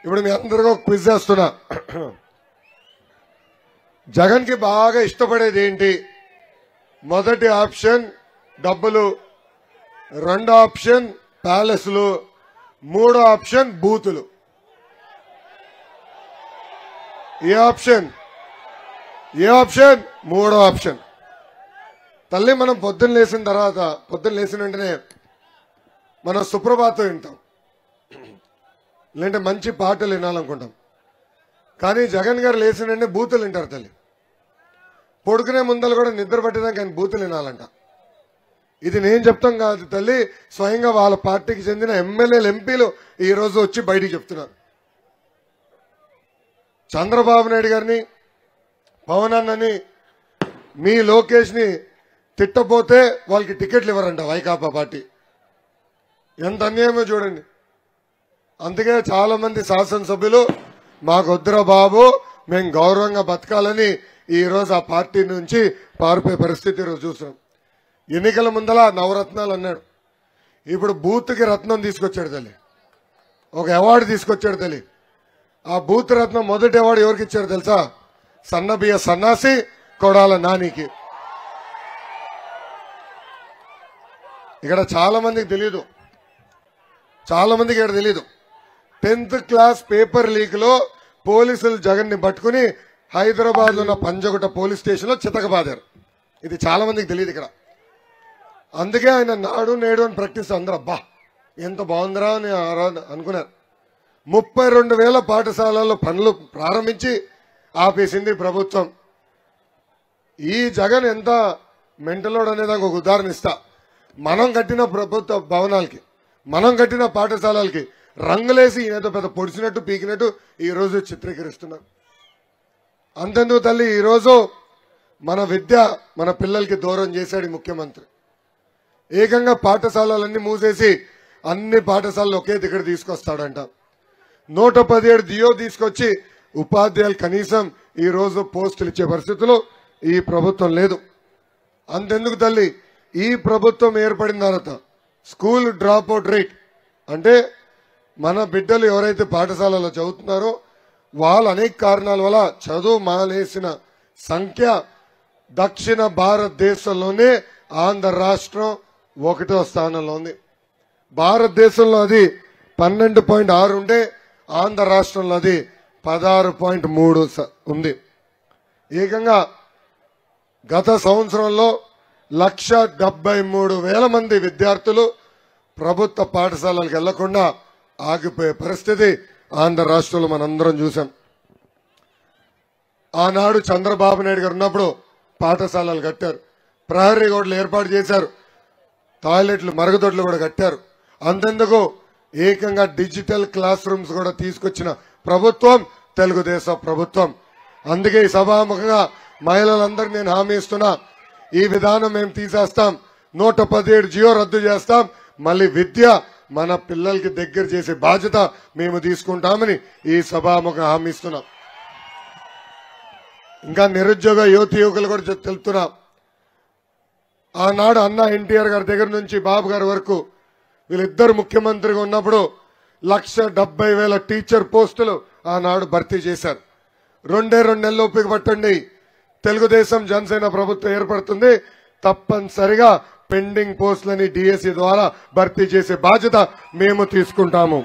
ఇప్పుడు మీ అందరికీ ఒక క్విజ్ చేస్తున్నా. జగన్ కి బాగా ఇష్టపడేది ఏంటి? మొదటి ఆప్షన్ డబ్బులు, రెండో ఆప్షన్ ప్యాలెస్లు, మూడో ఆప్షన్ బూతులు. ఏ ఆప్షన్? మూడో ఆప్షన్. తల్లి, మనం పొద్దున్న లేచిన తర్వాత, పొద్దున్న లేచిన వెంటనే మనం సుప్రభాతం వింటాం, లేదంటే మంచి పాటలు వినాలనుకుంటాం. కానీ జగన్ గారు లేచిన వెంటనే బూతులు వింటారు తల్లి. పడుకునే ముందలు కూడా నిద్ర పట్టడానికి ఆయన బూతులు వినాలంట. ఇది నేను చెప్తాం కాదు తల్లి, స్వయంగా వాళ్ళ పార్టీకి చెందిన ఎమ్మెల్యేలు, ఎంపీలు ఈ రోజు వచ్చి బయటికి చెప్తున్నారు. చంద్రబాబు నాయుడు గారిని, పవన్ అన్నని, మీ లోకేష్ ని తిట్టపోతే వాళ్ళకి టికెట్లు ఇవ్వరంట వైకాపా పార్టీ. ఎంత అన్యాయమో చూడండి. అందుకే చాలా మంది శాసనసభ్యులు మాకు వద్దురా బాబు, మేము గౌరవంగా బతకాలని ఈ రోజు ఆ పార్టీ నుంచి పారిపోయే పరిస్థితి ఈరోజు చూస్తున్నాం. ఎన్నికల ముందల నవరత్నాలు అన్నాడు, ఇప్పుడు బూత్కి రత్నం తీసుకొచ్చాడు తల్లి, ఒక అవార్డు తీసుకొచ్చాడు తల్లి. ఆ బూత్ రత్నం మొదటి అవార్డు ఎవరికి ఇచ్చారు తెలుసా? సన్నబియ్య సన్నాసి కొడాల నానికి. ఇక్కడ చాలా మందికి తెలియదు, 10th క్లాస్ పేపర్ లీక్ లో పోలీసులు జగన్ ని పట్టుకుని హైదరాబాద్ లో ఉన్న పంజగుట్ట పోలీస్ స్టేషన్ లో చితకబాదారు. ఇది చాలా మందికి తెలియదు ఇక్కడ. అందుకే ఆయన నాడు నేడు అని ప్రకటిస్తే అందరూ అబ్బా ఎంత బాగుందిరా అని అనుకున్నారు. 32,000 పాఠశాలల్లో పనులు ప్రారంభించి ఆపేసింది ప్రభుత్వం. ఈ జగన్ ఎంత మెంటలోడ్ అనేదానికి ఒక ఉదాహరణ ఇస్తా. మనం కట్టిన ప్రభుత్వ భవనాలకి, మనం కట్టిన పాఠశాలలకి రంగులేసి ఈయనతో పెద్ద పొడిచినట్టు పీకినట్టు ఈ రోజు చిత్రీకరిస్తున్నారు. అంతెందుకు తల్లి, ఈరోజు మన విద్య మన పిల్లలకి దూరం చేశాడు ముఖ్యమంత్రి. ఏకంగా పాఠశాలలన్నీ మూసేసి అన్ని పాఠశాలలు ఒకే దగ్గర తీసుకొస్తాడంట. 117 దియో తీసుకొచ్చి ఉపాధ్యాయులు కనీసం ఈ రోజు పోస్టులు ఇచ్చే పరిస్థితులు ఈ ప్రభుత్వం లేదు. అంతెందుకు తల్లి, ఈ ప్రభుత్వం ఏర్పడిన తర్వాత స్కూల్ డ్రాప్ అవుట్ రేట్, అంటే మన బిడ్డలు ఎవరైతే పాఠశాలలో చదువుతున్నారో వాళ్ళు అనేక కారణాల వల్ల చదువు మానేసిన సంఖ్య దక్షిణ భారతదేశంలోనే ఆంధ్ర రాష్ట్రం 1వ స్థానంలో ఉంది. భారతదేశంలో అది 12.6 ఉంటే ఆంధ్ర రాష్ట్రంలో అది 16.3 ఉంది. ఏకంగా గత సంవత్సరంలో 173,000 మంది విద్యార్థులు ప్రభుత్వ పాఠశాలలకు వెళ్లకుండా ఆగిపోయే పరిస్థితి ఆంధ్ర రాష్ట్రంలో మనందరం చూసాం. ఆనాడు చంద్రబాబు నాయుడు గారు ఉన్నప్పుడు పాఠశాలలు కట్టారు, ప్రహరీ గోడలు ఏర్పాటు చేశారు, టాయిలెట్లు, మరుగుదొడ్లు కూడా కట్టారు. అంతెందుకు ఏకంగా డిజిటల్ క్లాస్ రూమ్స్ కూడా తీసుకొచ్చిన ప్రభుత్వం తెలుగుదేశం ప్రభుత్వం. అందుకే ఈ సభాముఖంగా మహిళలందరికీ నేను హామీ ఇస్తున్నా, ఈ విధానం మేము తీసేస్తాం, 117 జియో రద్దు చేస్తాం, మళ్ళీ విద్య మన పిల్లలకి దగ్గర చేసే బాధ్యత మేము తీసుకుంటామని ఈ సభాముఖ హామీ ఇస్తున్నాం. ఇంకా నిరుద్యోగ యువకులు కూడా తెలుపుతున్నాం. ఆనాడు అన్న ఎన్టీఆర్ గారి దగ్గర నుంచి బాబు గారి వరకు వీళ్ళిద్దరు ముఖ్యమంత్రిగా ఉన్నప్పుడు 170,000 టీచర్ పోస్టులు ఆనాడు భర్తీ చేశారు. 2 నెలలు ఓపిక పట్టండి, తెలుగుదేశం జనసేన ప్రభుత్వం ఏర్పడుతుంది, తప్పనిసరిగా పెండింగ్ పోస్టులని డిఎస్సి ద్వారా భర్తీ చేసే బాధ్యత మేము తీసుకుంటాము.